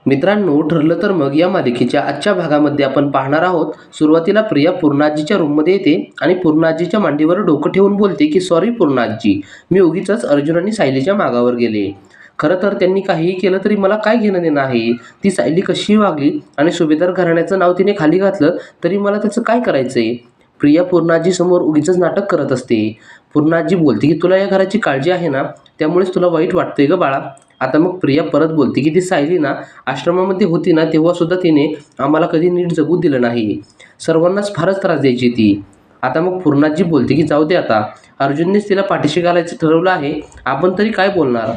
मित्रांनो, ठरलं तर मग या मालिकेच्या आजच्या भागामध्ये आपण पाहणार आहोत. सुरुवातीला प्रिया पूर्णाजीच्या रूममध्ये येते आणि पूर्णाजीच्या मांडीवर डोकं ठेवून बोलते की सॉरी पूर्णाजी, मी उगीचच अर्जुन आणि सायलीच्या मागावर गेले. खरं तर त्यांनी काहीही केलं तरी मला काय घेणं देणं आहे. ती सायली कशीही वागली आणि सुभेदार घराण्याचं नाव तिने खाली घातलं तरी मला त्याचं काय करायचंय. प्रिया पूर्णाजी समोर उगीचच नाटक करत असते. पूर्णाजी बोलते की तुला या घराची काळजी आहे ना, त्यामुळेच तुला वाईट वाटतंय ग बाळा. आता मग प्रिया परत बोलते की ती सायली ना आश्रमामध्ये होती ना तेव्हा सुद्धा तिने आम्हाला कधी नीट जगू दिलं नाही. सर्वांनाच फारच त्रास द्यायची ती. आता मग पूर्णाजी बोलते की जाऊ दे आता, अर्जुननेच तिला पाठीशी घालायचं ठरवलं आहे, आपण तरी काय बोलणार.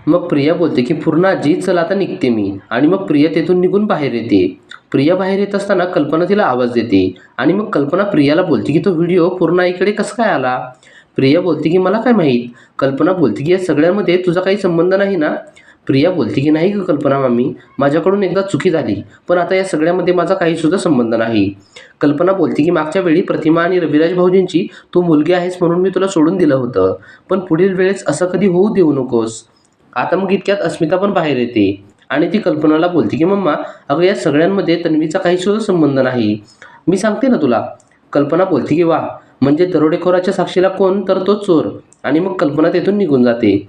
मग प्रिया बोलते की पूर्णाजी चल आता निघते मी. आणि मग प्रिया तेथून निघून बाहेर येते. प्रिया बाहेर येत असताना कल्पना तिला आवाज देते आणि मग कल्पना प्रियाला बोलते की तो व्हिडिओ पूर्ण आईकडे कसं काय आला. प्रिया बोलते की मला काय माहीत. कल्पना बोलते की या सगळ्यामध्ये तुझा काही संबंध नाही ना. प्रिया बोलते की नाही ग कल्पना मामी, माझ्याकडून एकदा चुकी झाली, पण आता या सगळ्यामध्ये माझा काहीसुद्धा संबंध नाही. कल्पना बोलते की मागच्या वेळी प्रतिमा आणि रविराज भाऊजींची तू मुलगी आहेस म्हणून मी तुला सोडून दिलं होतं, पण पुढील वेळेस असं कधी होऊ देऊ नकोस. आता मग इतक्यात अस्मिता पण बाहेर येते आणि ती कल्पनाला बोलते की मम्मा, अगं या सगळ्यांमध्ये तन्वीचा काहीसुद्धा संबंध नाही, मी सांगते ना तुला. कल्पना बोलते की वा, म्हणजे दरोडेखोराच्या साक्षीला कोण तर तो चोर. आणि मग कल्पना तेथून निघून जाते.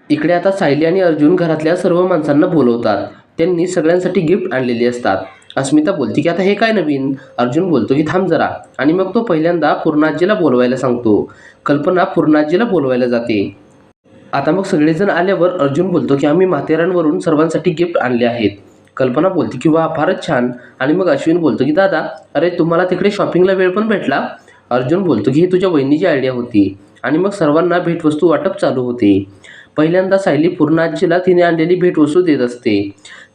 इकडे आता सायली आणि अर्जुन घरातल्या सर्व माणसांना बोलवतात. त्यांनी सगळ्यांसाठी गिफ्ट आणलेली असतात. अस्मिता बोलते की आता हे काय नवीन. अर्जुन बोलतो की थांब जरा. आणि मग तो पहिल्यांदा पूर्णाजीला बोलवायला सांगतो. कल्पना पूर्णाजीला बोलवायला जाते. आता मग सगळेजण आल्यावर अर्जुन बोलतो की आम्ही माथेरानवरून सर्वांसाठी गिफ्ट आणले आहेत. कल्पना बोलते की वा फारच छान. आणि मग अश्विन बोलतो की दादा, अरे तुम्हाला तिकडे शॉपिंगला वेळ पण भेटला. अर्जुन बोलतो की ही तुझ्या वहिनीची आयडिया होती. आणि मग सर्वांना भेटवस्तू वाटप चालू होते. पहिल्यांदा सायली पूर्णाजीला तिने आणलेली भेटवस्तू देत असते.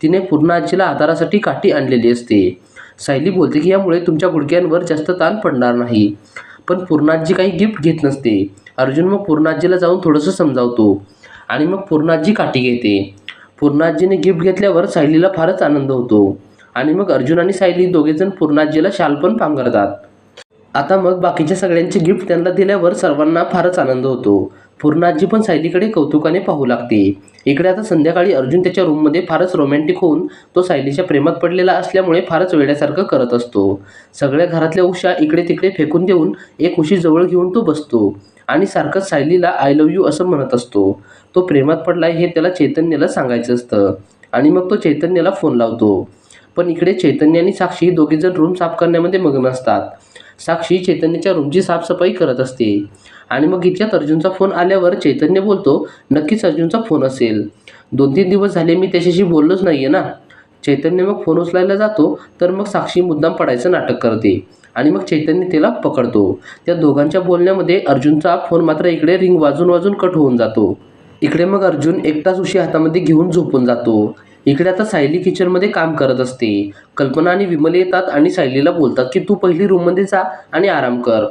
तिने पूर्णाजीला आधारासाठी काठी आणलेली असते. सायली बोलते की यामुळे तुमच्या गुडघ्यांवर जास्त ताण पडणार नाही. पण पूर्णाजी काही गिफ्ट घेत नसते. अर्जुन मग पूर्णाजीला जाऊन थोडंसं समजावतो आणि मग पूर्णाजी काठी घेते. पूर्णाजीने गिफ्ट घेतल्यावर सायलीला फारच आनंद होतो. आणि मग अर्जुन आणि सायली दोघेजण पूर्णाजीला शाल पण पांघरतात. आता मग बाकीच्या सगळ्यांचे गिफ्ट त्यांना दिल्यावर सर्वांना फारच आनंद होतो. पूर्णाजी पण सायलीकडे कौतुकाने पाहू लागते. इकडे आता संध्याकाळी अर्जुन त्याच्या रूममध्ये फारच रोमॅन्टिक होऊन तो सायलीच्या प्रेमात पडलेला असल्यामुळे फारच वेड्यासारखं करत असतो. सगळ्या घरातल्या उश्या इकडे तिकडे फेकून देऊन एक उशी जवळ घेऊन तो बसतो आणि सारखंच सायलीला आय लव्ह यू असं म्हणत असतो. तो प्रेमात पडलाय हे त्याला चैतन्याला सांगायचं असतं. आणि मग तो चैतन्याला फोन लावतो. पण इकडे चैतन्य आणि साक्षी दोघेजण रूम साफ करण्यामध्ये मग्न असतात. साक्षी चैतन्याच्या रूमची साफसफाई करत असते. आणि मग इतक्यात अर्जुनचा फोन आल्यावर चैतन्य बोलतो, नक्कीच अर्जुनचा फोन असेल, 2-3 दिवस झाले मी त्याच्याशी बोललोच नाहीये ना. चैतन्य मग फोन उचलायला जातो तर मग साक्षी मुद्दाम पडायचं नाटक करते आणि मग चैतन्य तिला पकडतो. त्या दोघांच्या बोलण्यामध्ये अर्जुनचा फोन मात्र इकडे रिंग वाजून वाजून कट होऊन जातो. इकडे मग अर्जुन एकटाच उशी हातामध्ये घेऊन झोपून जातो. इकडे आता सायली किचनमध्ये काम करत असते. कल्पना आणि विमल येतात आणि सायलीला बोलतात की तू पहिली रूममध्ये जा आणि आराम कर.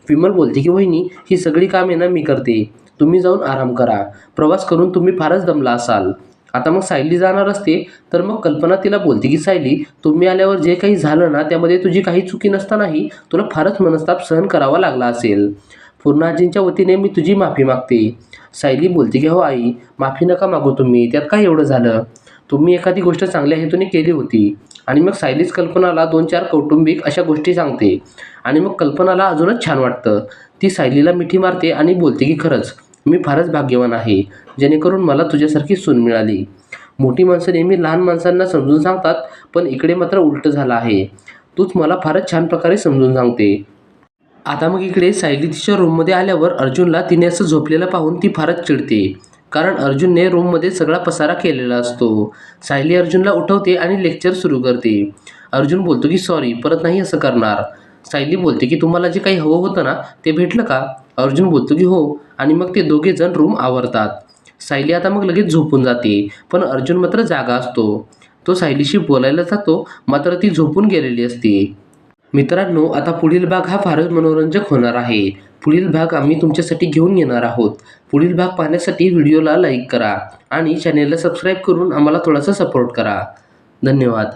विमल बोलते की वहिनी, ही सगळी कामे ना मी करते, तुम्ही जाऊन आराम करा, प्रवास करून तुम्ही फारच दमला असाल. आता मग सायली जाणार असते तर मग कल्पना तिला बोलते की सायली, तुम्ही आल्यावर जे काही झालं ना त्यामध्ये तुझी काही चुकी नसतानाही तुला फारच मनस्ताप सहन करावा लागला असेल. पूर्णाजींच्या वतीने मी तुझी माफी मागते. सायली बोलते की हो आई, माफी नका मागू तुम्ही, त्यात काय एवढं झालं, तुम्ही एखादी गोष्ट चांगल्या हेतूने केली होती. आणि मग सायलीच कल्पनाला 2-4 कौटुंबिक अशा गोष्टी सांगते आणि मग कल्पनाला अजूनच छान वाटतं. ती सायलीला मिठी मारते आणि बोलते की खरंच मी फारच भाग्यवान आहे, जेणेकरून मला तुझ्यासारखी सून मिळाली. मोठी माणसं नेहमी लहान माणसांना समजून सांगतात, पण इकडे मात्र उलटं झालं आहे, तूच मला फारच छान प्रकारे समजून सांगते. आता मग इकडे सायली तिच्या रूममध्ये आल्यावर अर्जुनला तिने असं झोपलेलं पाहून ती फारच चिडते, कारण अर्जुनने रूममध्ये सगळा पसारा केलेला असतो. सायली अर्जुनला उठवते आणि लेक्चर सुरू करते. अर्जुन बोलतो की सॉरी, परत नाही असं करणार. सायली बोलते की तुम्हाला जे काही हवं होतं ना ते भेटलं का. अर्जुन बोलतो की हो. आणि मग ते दोघेजण रूम आवरतात. सायली आता मग लगेच झोपून जाते, पण अर्जुन मात्र जागा असतो. तो सायलीशी बोलायला जातो, मात्र ती झोपून गेलेली असते. मित्रांनो, आता पुढील भाग हा फारच मनोरंजक होणार आहे. पुढील भाग आम्ही तुमच्यासाठी घेऊन येणार आहोत. पुढील भाग पाहण्यासाठी व्हिडिओला लाईक करा आणि चॅनेलला सबस्क्राईब करून आम्हाला थोडासा सपोर्ट करा. धन्यवाद.